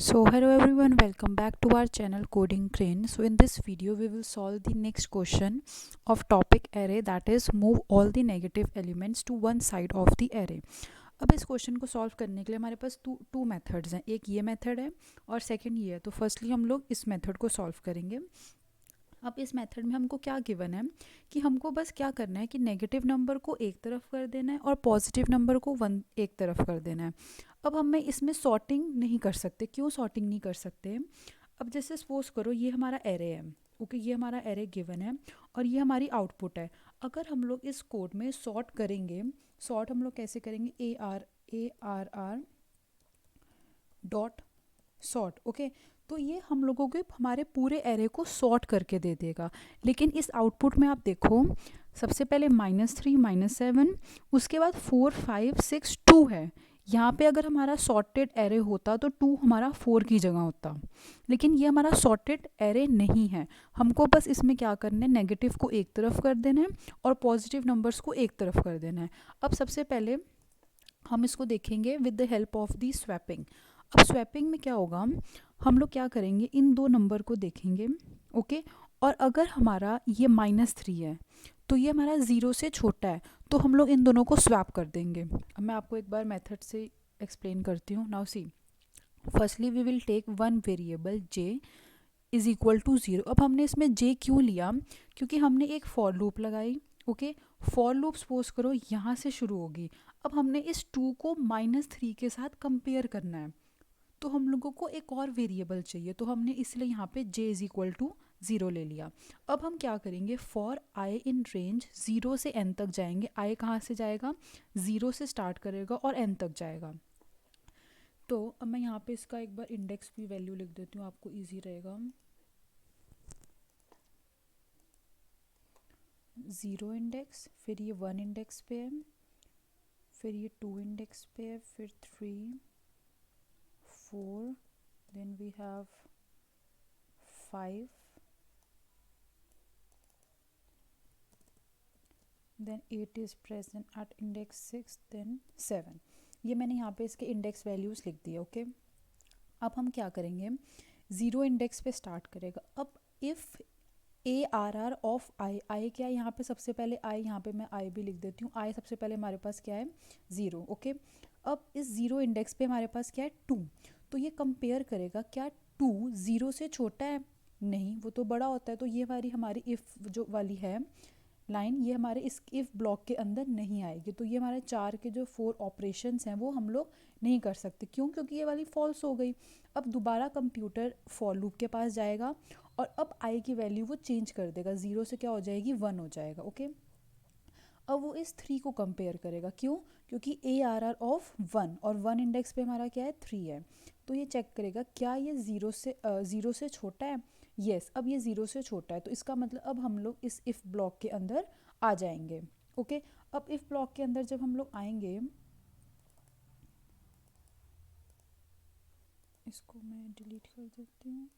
So hello everyone, welcome back to our channel Coding Crane. So in this video we will solve the next question of topic array, that is move all the negative elements to one side of the array. अब इस question को solve करने के लिए हमारे पास two methods हैं, एक ये मेथड है और सेकंड ये है। तो फर्स्टली हम लोग इस मेथड को सॉल्व करेंगे। अब इस मेथड में हमको क्या गिवन है कि हमको बस क्या करना है कि नेगेटिव नंबर को एक तरफ कर देना है और पॉजिटिव नंबर को वन एक तरफ कर देना है। अब हमें इसमें सॉर्टिंग नहीं कर सकते। क्यों सॉर्टिंग नहीं कर सकते? अब जैसे सपोज करो ये हमारा एरे है, ओके, ये हमारा एरे गिवन है और ये हमारी आउटपुट है। अगर हम लोग इस कोड में सॉर्ट करेंगे, सॉर्ट हम लोग कैसे करेंगे, ARR डॉट सॉर्ट, ओके, तो ये हम लोगों के हमारे पूरे एरे को सॉर्ट करके दे देगा। लेकिन इस आउटपुट में आप देखो, सबसे पहले -3 -7, उसके बाद 4 5 6 2 है। यहाँ पे अगर हमारा सॉर्टेड एरे होता तो 2 हमारा 4 की जगह होता, लेकिन ये हमारा सॉर्टेड एरे नहीं है। हमको बस इसमें क्या करना है, नेगेटिव को एक तरफ कर देना है और पॉजिटिव नंबर्स को एक तरफ कर देना है। अब सबसे पहले हम इसको देखेंगे with the help of the swapping. अब स्वैपिंग में क्या होगा, हम लोग क्या करेंगे, इन दो नंबर को देखेंगे, ओके, और अगर हमारा ये -3 है तो ये हमारा 0 से छोटा है, तो हम लोग इन दोनों को स्वैप कर देंगे। अब मैं आपको एक बार मेथड से एक्सप्लेन करती हूँ। Now see, firstly we will take one variable j is equal to 0। अब हमने इसमें j क्यों लिया, क्योंकि हमने एक फॉर लूप लगाई, ओके। फॉर लूप सपोज करो यहाँ से शुरू होगी। अब हमने इस 2 को -3 के साथ कंपेयर करना है, तो हम लोगों को एक और वेरिएबल चाहिए, तो हमने इसलिए यहाँ पे j इज इक्वल टू 0 ले लिया। अब हम क्या करेंगे, फॉर i इन रेंज 0 से n तक जाएंगे। i कहाँ से जाएगा, 0 से स्टार्ट करेगा और n तक जाएगा। तो अब मैं यहाँ पे इसका एक बार इंडेक्स भी वैल्यू लिख देती हूँ, आपको ईजी रहेगा। 0 इंडेक्स, फिर ये 1 इंडेक्स पे है, फिर ये 2 इंडेक्स पे है, फिर 3 4, then we have 5, then 8 is present at index 6, then 7। ये मैंने यहाँ पे इसके इंडेक्स वैल्यूज़ लिख दिए, ओके। अब हम क्या करेंगे, 0 इंडेक्स पे स्टार्ट करेगा। अब इफ़ ARR ऑफ आई क्या है, यहाँ पे सबसे पहले आई, यहाँ पे मैं आई भी लिख देती हूँ। आई सबसे पहले हमारे पास क्या है, 0, ओके। अब इस 0 इंडेक्स पे हमारे पास क्या है, 2। तो ये कंपेयर करेगा, क्या 2 0 से छोटा है, नहीं, वो तो बड़ा होता है। तो ये वाली हमारी इफ़ जो वाली है लाइन, ये हमारे इस इफ़ ब्लॉक के अंदर नहीं आएगी। तो ये हमारे 4 के जो 4 ऑपरेशंस हैं वो हम लोग नहीं कर सकते। क्यों? क्योंकि ये वाली फॉल्स हो गई। अब दोबारा कंप्यूटर फॉर लूप के पास जाएगा और अब आई की वैल्यू वो चेंज कर देगा, 0 से क्या हो जाएगी, 1 हो जाएगा, ओके। अब वो इस 3 को कंपेयर करेगा, क्यों? क्योंकि ARR ऑफ 1 और 1 इंडेक्स पे हमारा क्या है, 3 है। तो ये चेक करेगा क्या ये 0 से छोटा है, यस। अब ये 0 से छोटा है, तो इसका मतलब अब हम लोग इस इफ़ ब्लॉक के अंदर आ जाएंगे, ओके। अब इफ़ ब्लॉक के अंदर जब हम लोग आएंगे, इसको मैं डिलीट कर देती हूँ।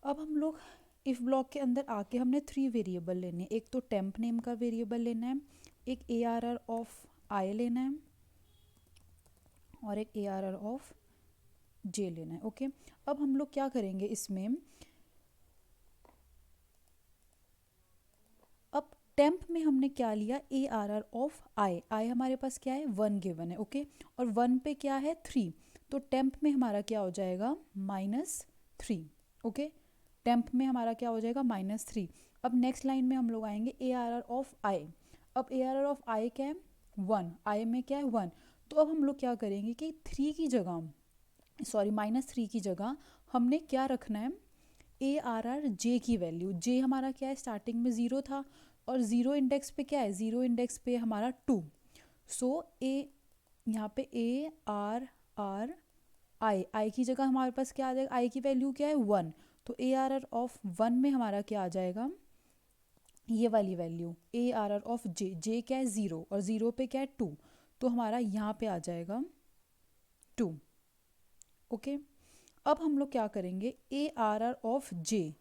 अब हम लोग इफ़ ब्लॉक के अंदर आके हमने 3 वेरिएबल लेने हैं। एक तो टेम्प नेम का वेरिएबल लेना है, एक ARR ऑफ आई लेना है और एक ARR ऑफ जे लेना है, ओके। अब हम लोग क्या करेंगे इसमें, अब टेम्प में हमने क्या लिया, ARR ऑफ आई। आई हमारे पास क्या है, 1 गिवन है, ओके, और 1 पे क्या है, 3। तो टेम्प में हमारा क्या हो जाएगा, -3, ओके। टेम्प में हमारा क्या हो जाएगा, -3। अब नेक्स्ट लाइन में हम लोग आएंगे ARR ऑफ आई। अब ARR ऑफ आई क्या है, 1, आई में क्या है, 1। तो अब हम लोग क्या करेंगे कि 3 की जगह, सॉरी -3 की जगह हमने क्या रखना है, ARR जे की वैल्यू। जे हमारा क्या है, स्टार्टिंग में 0 था और 0 इंडेक्स पे क्या है, 0 इंडेक्स पे हमारा 2। सो ए यहाँ पे ARR आई की जगह हमारे पास क्या आ जाएगा, आई की वैल्यू क्या है, 1। तो ARR ऑफ 1 में हमारा क्या आ जाएगा, ये वाली वैल्यू ARR ऑफ जे। जे क्या है, 0 और 0 पे क्या है, 2। तो हमारा यहाँ पे आ जाएगा 2, ओके। अब हम लोग क्या करेंगे, ARR of J.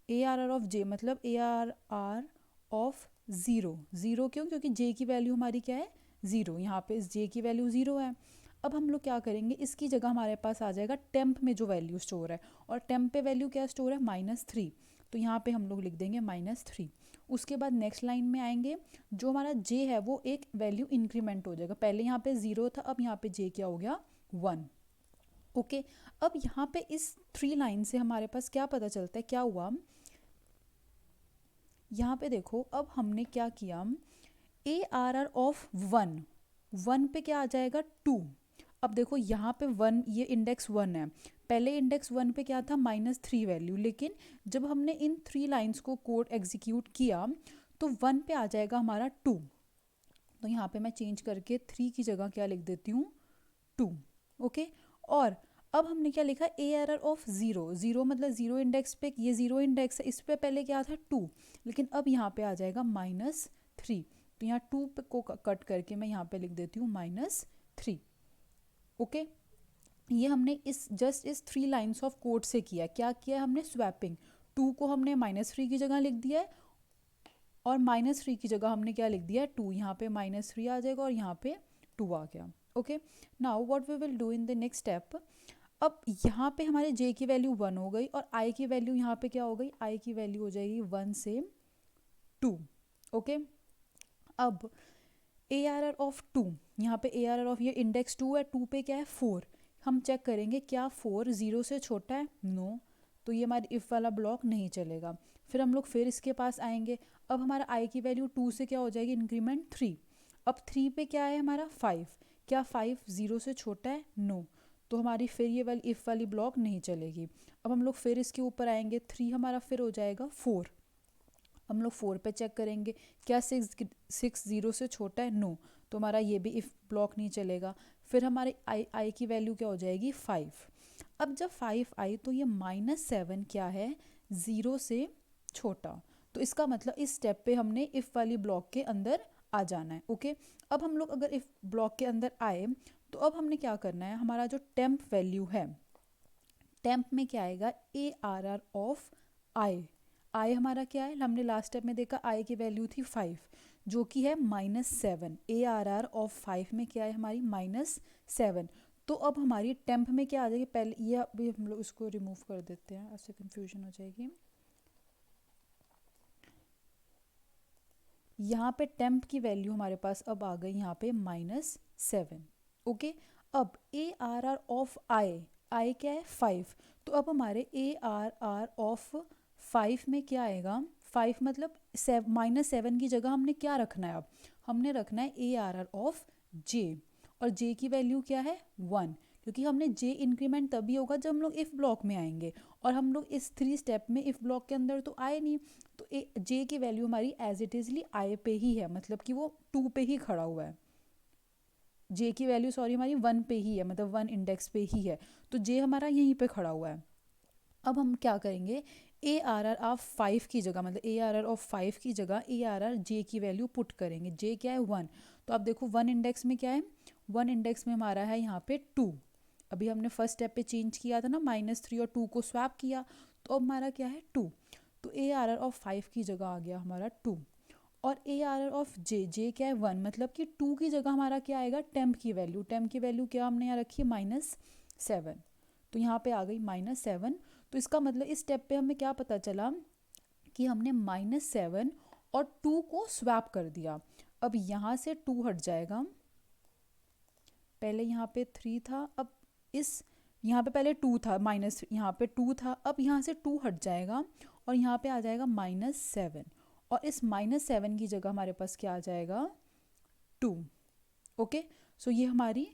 ARR of J मतलब ARR ऑफ 0। 0 क्यों? क्योंकि जे की वैल्यू हमारी क्या है, 0। यहाँ पे इस जे की वैल्यू 0 है। अब हम लोग क्या करेंगे, इसकी जगह हमारे पास आ जाएगा टेम्प में जो वैल्यू स्टोर है, और टेम्प पे वैल्यू क्या स्टोर है, -3, तो यहाँ पे हम लोग लिख देंगे -3। उसके बाद नेक्स्ट लाइन में आएंगे, जो हमारा जे है वो एक वैल्यू इंक्रीमेंट हो जाएगा, पहले यहाँ पे 0 था, अब यहाँ पे जे क्या हो गया, 1। ओके, अब यहाँ पे इस 3 लाइन से हमारे पास क्या पता चलता है, क्या हुआ, यहाँ पे देखो अब हमने क्या किया, ARR ऑफ 1 पे क्या आ जाएगा, 2। अब देखो यहाँ पे 1, ये इंडेक्स 1 है, पहले इंडेक्स 1 पे क्या था, -3 वैल्यू, लेकिन जब हमने इन 3 लाइंस को कोड एग्जीक्यूट किया तो 1 पे आ जाएगा हमारा 2। तो यहाँ पे मैं चेंज करके 3 की जगह क्या लिख देती हूँ, 2। ओके, और अब हमने क्या लिखा, ARR ऑफ 0 मतलब 0 इंडेक्स पे, ये 0 इंडेक्स है, इस पे पहले क्या था, 2, लेकिन अब यहाँ पे आ जाएगा -3, तो यहाँ 2 पे को कट करके मैं यहाँ पे लिख देती हूँ -3। ओके, ये हमने इस 3 लाइन्स ऑफ कोड से किया, क्या किया हमने, स्वैपिंग, 2 को हमने -3 की जगह लिख दिया है, और -3 की जगह हमने क्या लिख दिया है, 2, यहाँ पे -3 आ जाएगा और यहाँ पे 2 आ गया। Okay, now what we will do in the next step, अब यहाँ पे हमारे j की वैल्यू 1 हो गई, और i की वैल्यू यहाँ पे क्या हो गई, i की वैल्यू हो जाएगी 1 से 2। ओके, अब ARR ऑफ 2, यहाँ पे ARR ऑफ, ये इंडेक्स 2 है, 2 पे क्या है, 4, हम चेक करेंगे क्या 4 0 से छोटा है, नो, तो ये हमारी इफ़ वाला ब्लॉक नहीं चलेगा। फिर हम लोग फिर इसके पास आएंगे, अब हमारा i की वैल्यू 2 से क्या हो जाएगी, इंक्रीमेंट 3, अब 3 पे क्या है हमारा 5, क्या 5 0 से छोटा है, नो, तो हमारी फिर ये वाली इफ़ वाली ब्लॉक नहीं चलेगी। अब हम लोग फिर इसके ऊपर आएंगे, 3 हमारा फिर हो जाएगा 4, हम लोग 4 पे चेक करेंगे, क्या 6 0 से छोटा है, नो, तो हमारा ये भी इफ़ ब्लॉक नहीं चलेगा। फिर हमारे आई की वैल्यू क्या हो जाएगी, 5। अब जब 5 आई तो ये -7 क्या है, 0 से छोटा, तो इसका मतलब इस स्टेप पे हमने इफ़ वाली ब्लॉक के अंदर आ जाना है। ओके, अब हम लोग अगर इफ़ ब्लॉक के अंदर आए तो अब हमने क्या करना है, हमारा जो टेम्प वैल्यू है, टेम्प में क्या आएगा, ARR ऑफ आई हमारा क्या है, हमने लास्ट स्टेप में देखा आई की वैल्यू थी 5, जो कि है -7, ARR ऑफ 5 में क्या है हमारी -7। तो अब हमारी टेम्प में क्या आ जाएगी, पहले ये अभी हम लोग इसको रिमूव कर देते हैं, ऐसे कंफ्यूजन हो जाएगी। यहाँ पे टेम्प की वैल्यू हमारे पास अब आ गई यहाँ पे -7। ओके, अब ARR ऑफ आई क्या है 5, तो अब हमारे ARR ऑफ 5 में क्या आएगा, 5 मतलब -7 की जगह हमने क्या रखना है, अब हमने रखना है ARR ऑफ j, और j की वैल्यू क्या है 1, क्योंकि हमने j इंक्रीमेंट तभी होगा जब हम लोग इफ़ ब्लॉक में आएंगे, और हम लोग इस 3 स्टेप में इफ़ ब्लॉक के अंदर तो आए नहीं, तो j की वैल्यू हमारी एज इट इज़ली i पे ही है, मतलब कि वो 2 पे ही खड़ा हुआ है, j की वैल्यू सॉरी हमारी 1 पे ही है, मतलब 1 इंडेक्स पे ही है, तो j हमारा यहीं पे खड़ा हुआ है। अब हम क्या करेंगे, ARR ऑफ 5 की जगह, मतलब ARR ऑफ 5 की जगह ARR j की वैल्यू पुट करेंगे, j क्या है 1, तो अब देखो 1 इंडेक्स में क्या है, 1 इंडेक्स में हमारा है यहाँ पे 2, अभी हमने फर्स्ट स्टेप पे चेंज किया था ना, -3 और 2 को स्वैप किया, तो अब हमारा क्या है 2, तो ARR ऑफ 5 की जगह आ गया हमारा 2, और ARR ऑफ j क्या है 1, मतलब कि 2 की जगह हमारा क्या आएगा, टेम्प की वैल्यू, टेम्प की वैल्यू क्या हमने यहाँ रखी है -7, तो यहाँ पे आ गई -7। तो इसका मतलब इस स्टेप पे हमें क्या पता चला कि हमने -7 और 2 को स्वैप कर दिया। अब यहाँ से 2 हट जाएगा, पहले यहाँ पे 3 था, अब इस यहाँ पे पहले 2 था, माइनस यहाँ पे 2 था, अब यहाँ से 2 हट जाएगा और यहाँ पे आ जाएगा -7, और इस -7 की जगह हमारे पास क्या आ जाएगा 2। ओके, सो ये हमारी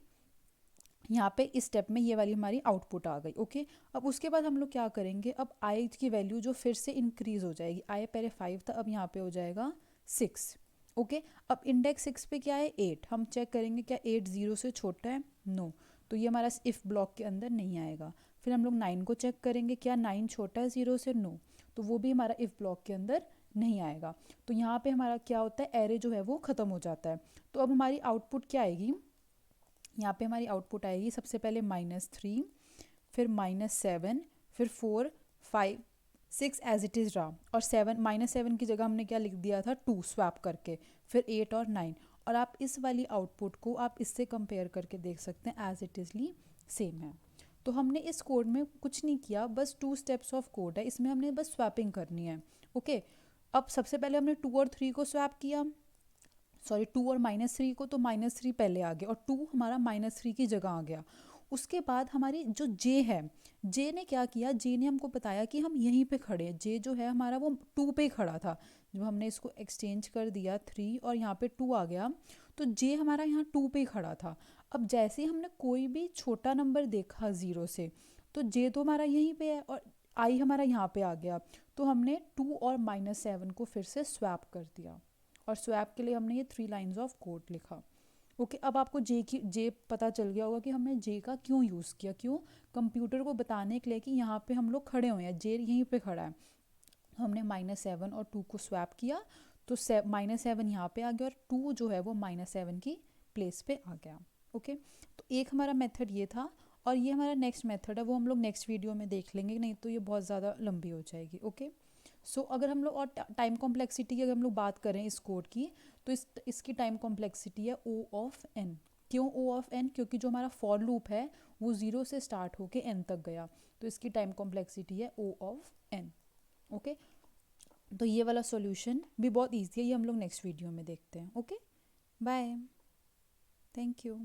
यहाँ पे इस स्टेप में ये वाली हमारी आउटपुट आ गई। ओके, अब उसके बाद हम लोग क्या करेंगे, अब आई की वैल्यू जो फिर से इंक्रीज हो जाएगी, आई पहले 5 था, अब यहाँ पे हो जाएगा 6। ओके, अब इंडेक्स 6 पे क्या है 8, हम चेक करेंगे क्या 8 0 से छोटा है, नो, तो ये हमारा इफ़ ब्लॉक के अंदर नहीं आएगा। फिर हम लोग 9 को चेक करेंगे, क्या 9 छोटा है 0 से, नो, तो वो भी हमारा इफ़ ब्लॉक के अंदर नहीं आएगा। तो यहाँ पे हमारा क्या होता है, एरे जो है वो ख़त्म हो जाता है। तो अब हमारी आउटपुट क्या आएगी, यहाँ पे हमारी आउटपुट आएगी सबसे पहले -3, फिर -7, फिर 4 5 6 एज इट इज़ रहा, और -7 की जगह हमने क्या लिख दिया था 2 स्वैप करके, फिर 8 और 9, और आप इस वाली आउटपुट को आप इससे कंपेयर करके देख सकते हैं एज इट इज़ली सेम है। तो हमने इस कोड में कुछ नहीं किया, बस 2 स्टेप्स ऑफ कोड है, इसमें हमने बस स्वैपिंग करनी है। ओके, अब सबसे पहले हमने 2 और 3 को स्वैप किया, सॉरी 2 और -3 को, तो -3 पहले आ गया और 2 हमारा -3 की जगह आ गया। उसके बाद हमारी जो जे है, जे ने क्या किया, जे ने हमको बताया कि हम यहीं पे खड़े हैं। जे जो है हमारा वो 2 पे खड़ा था, जब हमने इसको एक्सचेंज कर दिया 3 और यहाँ पे 2 आ गया, तो जे हमारा यहाँ 2 पे खड़ा था। अब जैसे ही हमने कोई भी छोटा नंबर देखा 0 से, तो जे तो हमारा यहीं पे है और आई हमारा यहाँ पे आ गया, तो हमने 2 और -7 को फिर से स्वैप कर दिया और स्वैप के लिए हमने ये 3 लाइंस ऑफ कोड लिखा। ओके, अब आपको जे पता चल गया होगा कि हमने जे का क्यों यूज़ किया, क्यों, कंप्यूटर को बताने के लिए कि यहाँ पे हम लोग खड़े हुए हैं, जे यहीं पे खड़ा है। हमने -7 और 2 को स्वैप किया, तो -7 यहाँ पे आ गया और 2 जो है वो -7 की प्लेस पे आ गया। ओके, तो एक हमारा मेथड ये था और ये हमारा नेक्स्ट मेथड है, वो हम लोग नेक्स्ट वीडियो में देख लेंगे, नहीं तो ये बहुत ज़्यादा लंबी हो जाएगी। ओके, सो अगर हम लोग और टाइम कॉम्प्लेक्सिटी की अगर हम लोग बात करें इस कोड की, तो इसकी टाइम कॉम्प्लेक्सिटी है O ऑफ n। क्यों O ऑफ n? क्योंकि जो हमारा फॉर लूप है वो 0 से स्टार्ट होके n तक गया, तो इसकी टाइम कॉम्प्लेक्सिटी है O ऑफ n। ओके, तो ये वाला सॉल्यूशन भी बहुत ईजी है, ये हम लोग नेक्स्ट वीडियो में देखते हैं। Okay, bye, thank you.